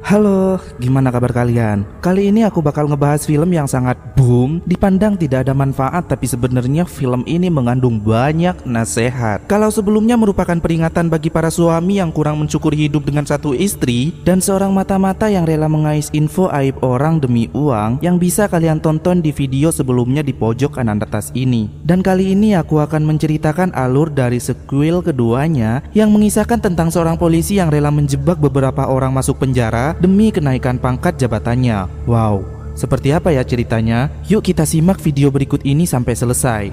Halo, gimana kabar kalian? Kali ini aku bakal ngebahas film yang sangat boom, dipandang tidak ada manfaat, tapi sebenarnya film ini mengandung banyak nasihat. Kalau sebelumnya merupakan peringatan bagi para suami yang kurang mensyukuri hidup dengan satu istri, dan seorang mata-mata yang rela mengais info aib orang demi uang, yang bisa kalian tonton di video sebelumnya di pojok kanan atas ini. Dan kali ini aku akan menceritakan alur dari sequel keduanya yang mengisahkan tentang seorang polisi yang rela menjebak beberapa orang masuk penjara demi kenaikan pangkat jabatannya. Wow, seperti apa ya ceritanya? Yuk kita simak video berikut ini sampai selesai.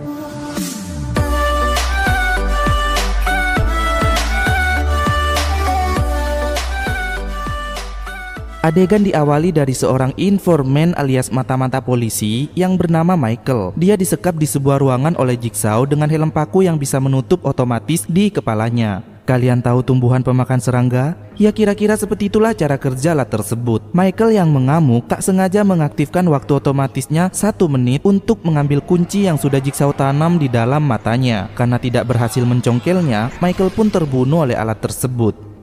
Adegan diawali dari seorang informan alias mata-mata polisi yang bernama Michael. Dia disekap di sebuah ruangan oleh Jigsaw dengan helm paku yang bisa menutup otomatis di kepalanya. Kalian tahu tumbuhan pemakan serangga? Ya kira-kira seperti itulah cara kerja alat tersebut. Michael yang mengamuk tak sengaja mengaktifkan waktu otomatisnya 1 menit untuk mengambil kunci yang sudah Jigsaw tanam di dalam matanya. Karena tidak berhasil mencongkelnya, Michael pun terbunuh oleh alat tersebut.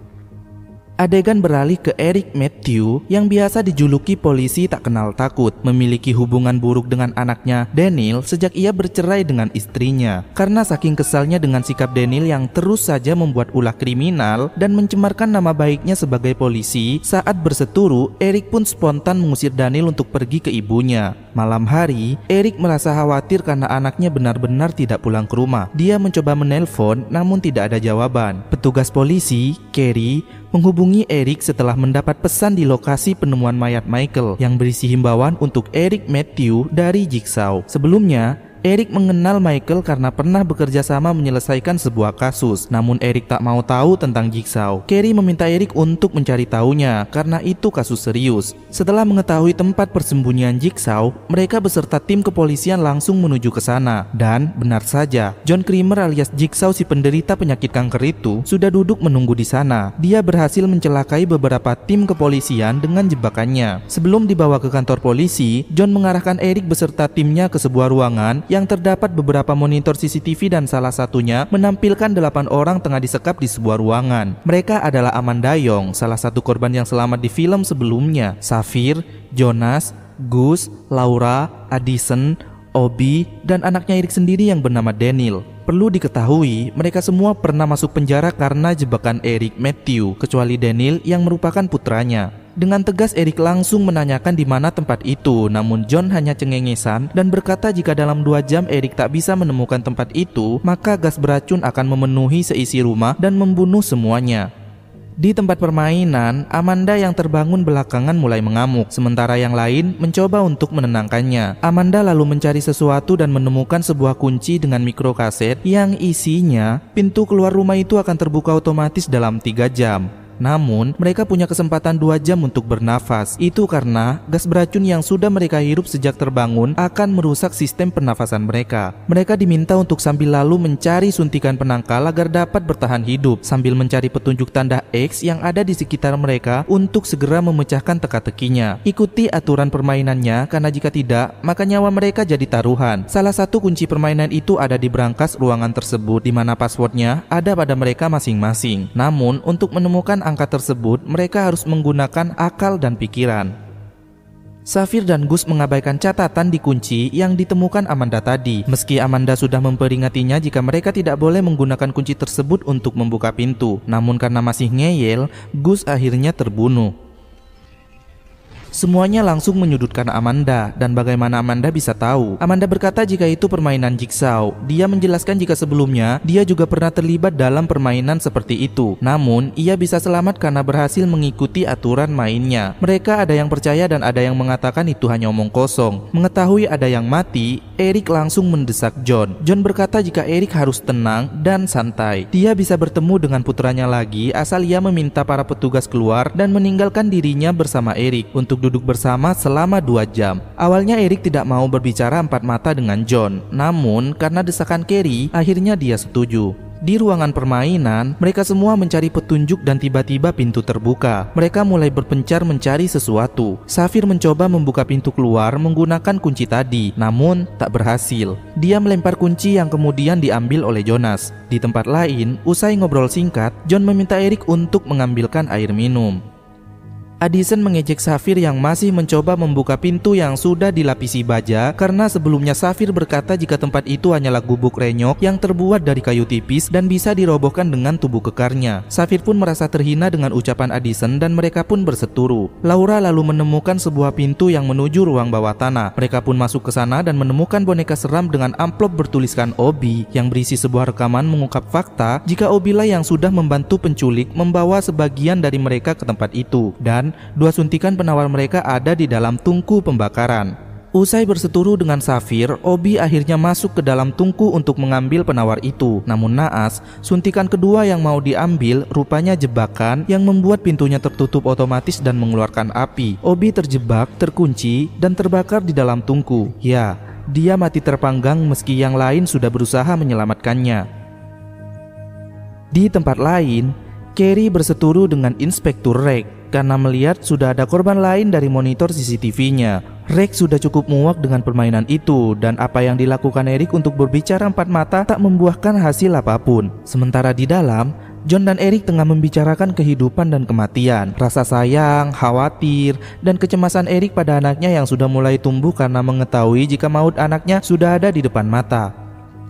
Adegan beralih ke Eric Matthew yang biasa dijuluki polisi tak kenal takut, memiliki hubungan buruk dengan anaknya Daniel sejak ia bercerai dengan istrinya. Karena saking kesalnya dengan sikap Daniel yang terus saja membuat ulah kriminal dan mencemarkan nama baiknya sebagai polisi, saat berseturu, Eric pun spontan mengusir Daniel untuk pergi ke ibunya. Malam hari, Eric merasa khawatir karena anaknya benar-benar tidak pulang ke rumah. Dia mencoba menelpon namun tidak ada jawaban. Petugas polisi, Carrie, menghubungi Eric setelah mendapat pesan di lokasi penemuan mayat Michael yang berisi himbauan untuk Eric Matthew dari Jigsaw. Sebelumnya, Eric mengenal Michael karena pernah bekerja sama menyelesaikan sebuah kasus. Namun Eric tak mau tahu tentang Jigsaw. Carrie meminta Eric untuk mencari tahunya karena itu kasus serius. Setelah mengetahui tempat persembunyian Jigsaw, mereka beserta tim kepolisian langsung menuju ke sana. Dan benar saja, John Kramer alias Jigsaw si penderita penyakit kanker itu sudah duduk menunggu di sana. Dia berhasil mencelakai beberapa tim kepolisian dengan jebakannya. Sebelum dibawa ke kantor polisi, John mengarahkan Eric beserta timnya ke sebuah ruangan yang terdapat beberapa monitor CCTV dan salah satunya menampilkan 8 orang tengah disekap di sebuah ruangan. Mereka adalah Amanda Yong, salah satu korban yang selamat di film sebelumnya, Safir, Jonas, Gus, Laura, Addison, Obi, dan anaknya Eric sendiri yang bernama Daniel. Perlu diketahui, mereka semua pernah masuk penjara karena jebakan Eric Matthew, kecuali Daniel yang merupakan putranya. Dengan tegas Eric langsung menanyakan di mana tempat itu, namun John hanya cengengesan dan berkata jika dalam 2 jam Eric tak bisa menemukan tempat itu, maka gas beracun akan memenuhi seisi rumah dan membunuh semuanya. Di tempat permainan, Amanda yang terbangun belakangan mulai mengamuk, sementara yang lain mencoba untuk menenangkannya. Amanda lalu mencari sesuatu dan menemukan sebuah kunci dengan mikrokaset yang isinya pintu keluar rumah itu akan terbuka otomatis dalam 3 jam. Namun, mereka punya kesempatan 2 jam untuk bernafas. Itu karena gas beracun yang sudah mereka hirup sejak terbangun akan merusak sistem pernafasan mereka. Mereka diminta untuk sambil lalu mencari suntikan penangkal agar dapat bertahan hidup, sambil mencari petunjuk tanda X yang ada di sekitar mereka untuk segera memecahkan teka-tekinya. Ikuti aturan permainannya, karena jika tidak, maka nyawa mereka jadi taruhan. Salah satu kunci permainan itu ada di brankas ruangan tersebut, di mana passwordnya ada pada mereka masing-masing. Namun, untuk menemukan angka tersebut, mereka harus menggunakan akal dan pikiran. Safir dan Gus mengabaikan catatan di kunci yang ditemukan Amanda tadi. Meski Amanda sudah memperingatinya jika mereka tidak boleh menggunakan kunci tersebut untuk membuka pintu, namun karena masih ngeyel, Gus akhirnya terbunuh. Semuanya langsung menyudutkan Amanda, dan bagaimana Amanda bisa tahu? Amanda berkata jika itu permainan Jigsaw. Dia menjelaskan jika sebelumnya dia juga pernah terlibat dalam permainan seperti itu. Namun, ia bisa selamat karena berhasil mengikuti aturan mainnya. Mereka ada yang percaya dan ada yang mengatakan itu hanya omong kosong. Mengetahui ada yang mati, Eric langsung mendesak John. John berkata jika Eric harus tenang dan santai. Dia bisa bertemu dengan putranya lagi asal ia meminta para petugas keluar dan meninggalkan dirinya bersama Eric untuk duduk bersama selama 2 jam. Awalnya Eric tidak mau berbicara 4 mata dengan John, namun karena desakan Carrie, akhirnya dia setuju. Di ruangan permainan, mereka semua mencari petunjuk dan tiba-tiba pintu terbuka. Mereka mulai berpencar mencari sesuatu. Safir mencoba membuka pintu keluar menggunakan kunci tadi, namun tak berhasil. Dia melempar kunci yang kemudian diambil oleh Jonas. Di tempat lain, usai ngobrol singkat, John meminta Eric untuk mengambilkan air minum. Addison mengejek Safir yang masih mencoba membuka pintu yang sudah dilapisi baja, karena sebelumnya Safir berkata jika tempat itu hanyalah gubuk renyok yang terbuat dari kayu tipis dan bisa dirobohkan dengan tubuh kekarnya. Safir pun merasa terhina dengan ucapan Addison dan mereka pun berseturu. Laura lalu menemukan sebuah pintu yang menuju ruang bawah tanah. Mereka pun masuk ke sana dan menemukan boneka seram dengan amplop bertuliskan Obi yang berisi sebuah rekaman mengungkap fakta jika Obilah yang sudah membantu penculik membawa sebagian dari mereka ke tempat itu, dan 2 suntikan penawar mereka ada di dalam tungku pembakaran. Usai berseturu dengan Safir, Obi akhirnya masuk ke dalam tungku untuk mengambil penawar itu. Namun naas, suntikan kedua yang mau diambil rupanya jebakan yang membuat pintunya tertutup otomatis dan mengeluarkan api. Obi terjebak, terkunci, dan terbakar di dalam tungku. Ya, dia mati terpanggang meski yang lain sudah berusaha menyelamatkannya. Di tempat lain, Carrie berseturu dengan Inspektur Reg karena melihat sudah ada korban lain dari monitor CCTV-nya. Reg sudah cukup muak dengan permainan itu, dan apa yang dilakukan Eric untuk berbicara empat mata tak membuahkan hasil apapun. Sementara di dalam, John dan Eric tengah membicarakan kehidupan dan kematian. Rasa sayang, khawatir, dan kecemasan Eric pada anaknya yang sudah mulai tumbuh karena mengetahui jika maut anaknya sudah ada di depan mata.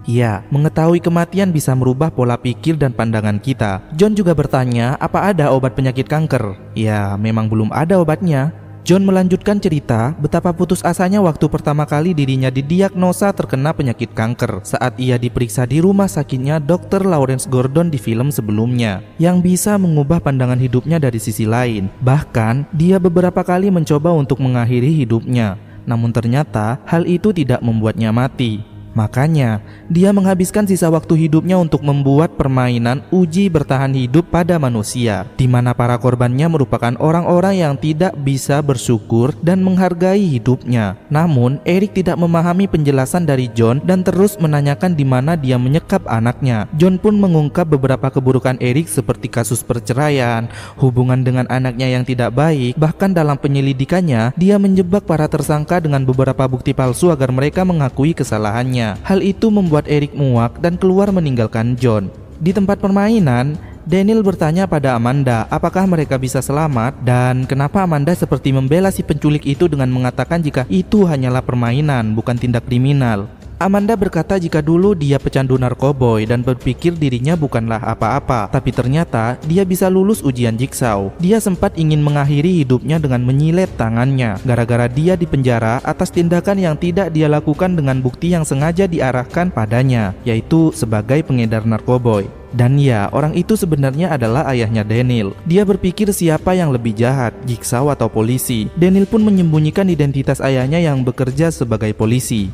Ya, mengetahui kematian bisa merubah pola pikir dan pandangan kita. John juga bertanya apa ada obat penyakit kanker. Ya, memang belum ada obatnya. John melanjutkan cerita betapa putus asanya waktu pertama kali dirinya didiagnosa terkena penyakit kanker saat ia diperiksa di rumah sakitnya Dr. Lawrence Gordon di film sebelumnya, yang bisa mengubah pandangan hidupnya dari sisi lain. Bahkan, dia beberapa kali mencoba untuk mengakhiri hidupnya. Namun ternyata hal itu tidak membuatnya mati. Makanya, dia menghabiskan sisa waktu hidupnya untuk membuat permainan uji bertahan hidup pada manusia, di mana para korbannya merupakan orang-orang yang tidak bisa bersyukur dan menghargai hidupnya. Namun, Eric tidak memahami penjelasan dari John dan terus menanyakan di mana dia menyekap anaknya. John pun mengungkap beberapa keburukan Eric seperti kasus perceraian, hubungan dengan anaknya yang tidak baik, bahkan dalam penyelidikannya, dia menjebak para tersangka dengan beberapa bukti palsu agar mereka mengakui kesalahannya. Hal itu membuat Eric muak dan keluar meninggalkan John. Di tempat permainan, Daniel bertanya pada Amanda apakah mereka bisa selamat dan kenapa Amanda seperti membela si penculik itu dengan mengatakan jika itu hanyalah permainan, bukan tindak kriminal. Amanda berkata jika dulu dia pecandu narkoboy dan berpikir dirinya bukanlah apa-apa, tapi ternyata dia bisa lulus ujian Jigsaw. Dia sempat ingin mengakhiri hidupnya dengan menyilet tangannya gara-gara dia dipenjara atas tindakan yang tidak dia lakukan dengan bukti yang sengaja diarahkan padanya, yaitu sebagai pengedar narkoboy. Dan ya, orang itu sebenarnya adalah ayahnya Daniel. Dia berpikir siapa yang lebih jahat, Jigsaw atau polisi. Daniel pun menyembunyikan identitas ayahnya yang bekerja sebagai polisi.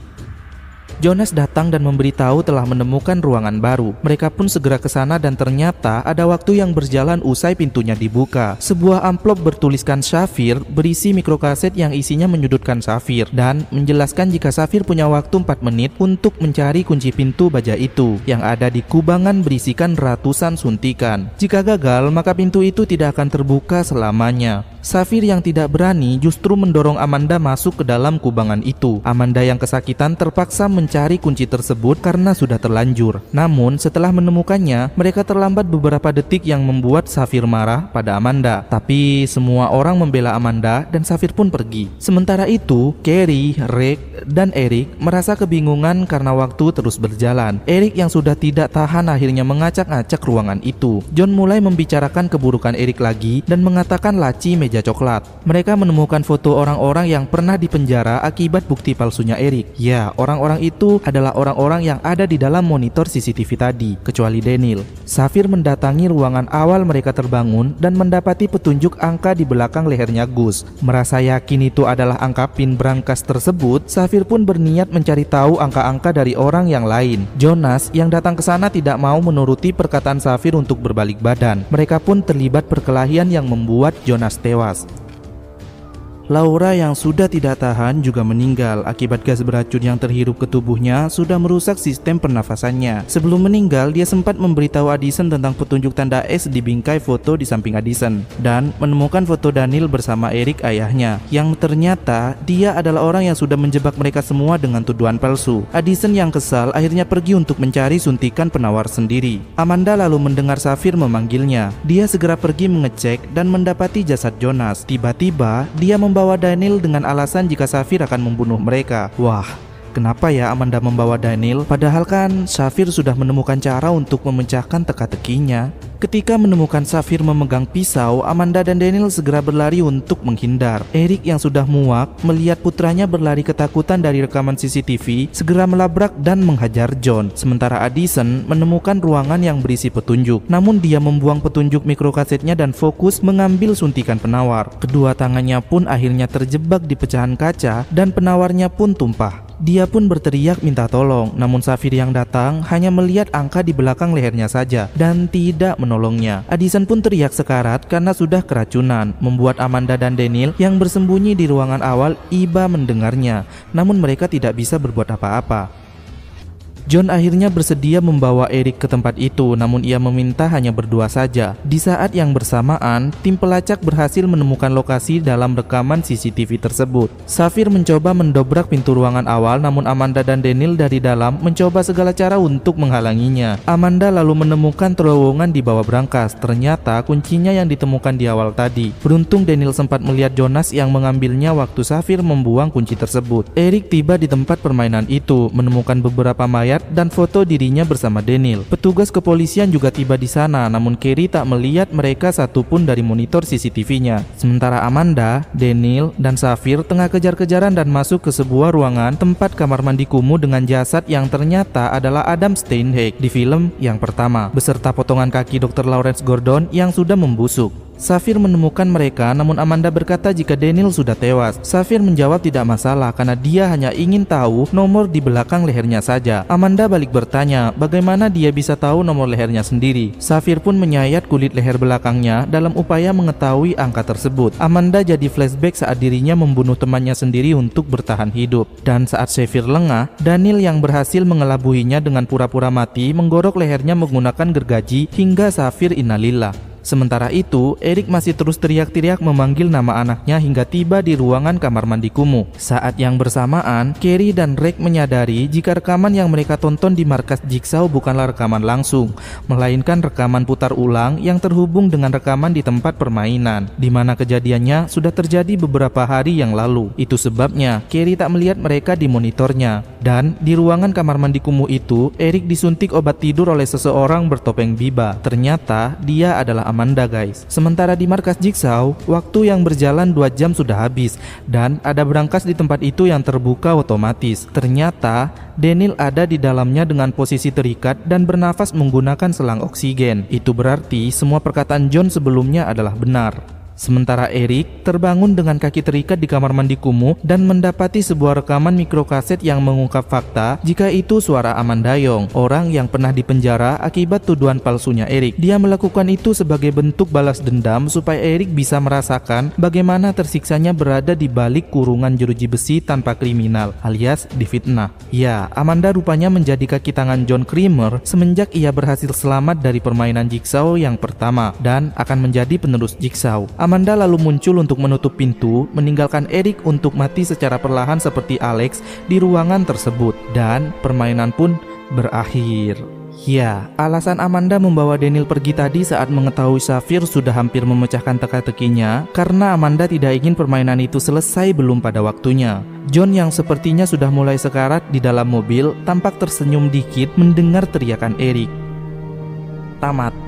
Jonas datang dan memberitahu telah menemukan ruangan baru. Mereka pun segera ke sana dan ternyata ada waktu yang berjalan usai pintunya dibuka. Sebuah amplop bertuliskan Safir berisi mikrokaset yang isinya menyudutkan Safir dan menjelaskan jika Safir punya waktu 4 menit untuk mencari kunci pintu baja itu yang ada di kubangan berisikan ratusan suntikan. Jika gagal, maka pintu itu tidak akan terbuka selamanya. Safir yang tidak berani justru mendorong Amanda masuk ke dalam kubangan itu. Amanda yang kesakitan terpaksa mencari kunci tersebut karena sudah terlanjur. Namun setelah menemukannya, mereka terlambat beberapa detik yang membuat Safir marah pada Amanda. Tapi semua orang membela Amanda dan Safir pun pergi. Sementara itu, Carrie, Reg, dan Eric merasa kebingungan karena waktu terus berjalan. Eric yang sudah tidak tahan akhirnya mengacak-acak ruangan itu. John mulai membicarakan keburukan Eric lagi dan mengatakan laci meja coklat. Mereka menemukan foto orang-orang yang pernah dipenjara akibat bukti palsunya Eric. Ya, orang-orang itu adalah orang-orang yang ada di dalam monitor CCTV tadi, kecuali Daniel. Safir mendatangi ruangan awal mereka terbangun dan mendapati petunjuk angka di belakang lehernya Gus. Merasa yakin itu adalah angka pin brankas tersebut, Safir pun berniat mencari tahu angka-angka dari orang yang lain. Jonas yang datang ke sana tidak mau menuruti perkataan Safir untuk berbalik badan. Mereka pun terlibat perkelahian yang membuat Jonas tewas. Laura yang sudah tidak tahan juga meninggal akibat gas beracun yang terhirup ke tubuhnya sudah merusak sistem pernafasannya. Sebelum meninggal, dia sempat memberitahu Addison tentang petunjuk tanda X di bingkai foto di samping Addison dan menemukan foto Daniel bersama Eric ayahnya, yang ternyata dia adalah orang yang sudah menjebak mereka semua dengan tuduhan palsu. Addison yang kesal akhirnya pergi untuk mencari suntikan penawar sendiri. Amanda lalu mendengar Safir memanggilnya. Dia segera pergi mengecek dan mendapati jasad Jonas. Tiba-tiba dia membawa Daniel dengan alasan jika Safir akan membunuh mereka. Wah, kenapa ya Amanda membawa Daniel? Padahal kan Safir sudah menemukan cara untuk memecahkan teka-tekinya. Ketika menemukan Safir memegang pisau, Amanda dan Daniel segera berlari untuk menghindar. Eric yang sudah muak melihat putranya berlari ketakutan dari rekaman CCTV segera melabrak dan menghajar John. Sementara Addison menemukan ruangan yang berisi petunjuk. Namun dia membuang petunjuk mikrokasetnya dan fokus mengambil suntikan penawar. Kedua tangannya pun akhirnya terjebak di pecahan kaca dan penawarnya pun tumpah. Dia pun berteriak minta tolong, namun Safir yang datang hanya melihat angka di belakang lehernya saja dan tidak menolongnya. Addison pun teriak sekarat karena sudah keracunan, membuat Amanda dan Daniel yang bersembunyi di ruangan awal iba mendengarnya, namun mereka tidak bisa berbuat apa-apa. John akhirnya bersedia membawa Eric ke tempat itu, namun ia meminta hanya berdua saja. Di saat yang bersamaan, tim pelacak berhasil menemukan lokasi dalam rekaman CCTV tersebut. Safir mencoba mendobrak pintu ruangan awal, namun Amanda dan Daniel dari dalam mencoba segala cara untuk menghalanginya. Amanda lalu menemukan terowongan di bawah brankas. Ternyata kuncinya yang ditemukan di awal tadi. Beruntung Daniel sempat melihat Jonas yang mengambilnya waktu Safir membuang kunci tersebut. Eric tiba di tempat permainan itu, menemukan beberapa mayat dan foto dirinya bersama Daniel. Petugas kepolisian juga tiba di sana, namun Carrie tak melihat mereka satupun dari monitor CCTV-nya. Sementara Amanda, Daniel, dan Safir tengah kejar-kejaran dan masuk ke sebuah ruangan tempat kamar mandi kumuh dengan jasad yang ternyata adalah Adam Steinheck di film yang pertama, beserta potongan kaki Dr. Lawrence Gordon yang sudah membusuk. Safir menemukan mereka, namun Amanda berkata jika Daniel sudah tewas. Safir menjawab tidak masalah karena dia hanya ingin tahu nomor di belakang lehernya saja. Amanda balik bertanya bagaimana dia bisa tahu nomor lehernya sendiri. Safir pun menyayat kulit leher belakangnya dalam upaya mengetahui angka tersebut. Amanda jadi flashback saat dirinya membunuh temannya sendiri untuk bertahan hidup. Dan saat Safir lengah, Daniel yang berhasil mengelabuhinya dengan pura-pura mati menggorok lehernya menggunakan gergaji hingga Safir innalillah. Sementara itu, Eric masih terus teriak-teriak memanggil nama anaknya hingga tiba di ruangan kamar mandi kumuh. Saat yang bersamaan, Carrie dan Rick menyadari jika rekaman yang mereka tonton di markas Jigsaw bukanlah rekaman langsung, melainkan rekaman putar ulang yang terhubung dengan rekaman di tempat permainan, di mana kejadiannya sudah terjadi beberapa hari yang lalu. Itu sebabnya Carrie tak melihat mereka di monitornya. Dan di ruangan kamar mandi kumuh itu, Eric disuntik obat tidur oleh seseorang bertopeng biba. Ternyata dia adalah Amanda, guys. Sementara di markas Jigsaw, waktu yang berjalan 2 jam sudah habis dan ada brankas di tempat itu yang terbuka otomatis. Ternyata Daniel ada di dalamnya dengan posisi terikat dan bernafas menggunakan selang oksigen. Itu berarti semua perkataan John sebelumnya adalah benar. Sementara Eric terbangun dengan kaki terikat di kamar mandi kumuh dan mendapati sebuah rekaman mikrokaset yang mengungkap fakta jika itu suara Amanda Young, orang yang pernah dipenjara akibat tuduhan palsunya Eric. Dia melakukan itu sebagai bentuk balas dendam supaya Eric bisa merasakan bagaimana tersiksanya berada di balik kurungan jeruji besi tanpa kriminal, alias difitnah. Ya, Amanda rupanya menjadi kaki tangan John Kramer semenjak ia berhasil selamat dari permainan Jigsaw yang pertama dan akan menjadi penerus Jigsaw. Amanda lalu muncul untuk menutup pintu, meninggalkan Eric untuk mati secara perlahan seperti Alex di ruangan tersebut, dan permainan pun berakhir. Ya, alasan Amanda membawa Daniel pergi tadi saat mengetahui Safir sudah hampir memecahkan teka-tekinya karena Amanda tidak ingin permainan itu selesai belum pada waktunya. John yang sepertinya sudah mulai sekarat di dalam mobil tampak tersenyum dikit mendengar teriakan Eric. Tamat.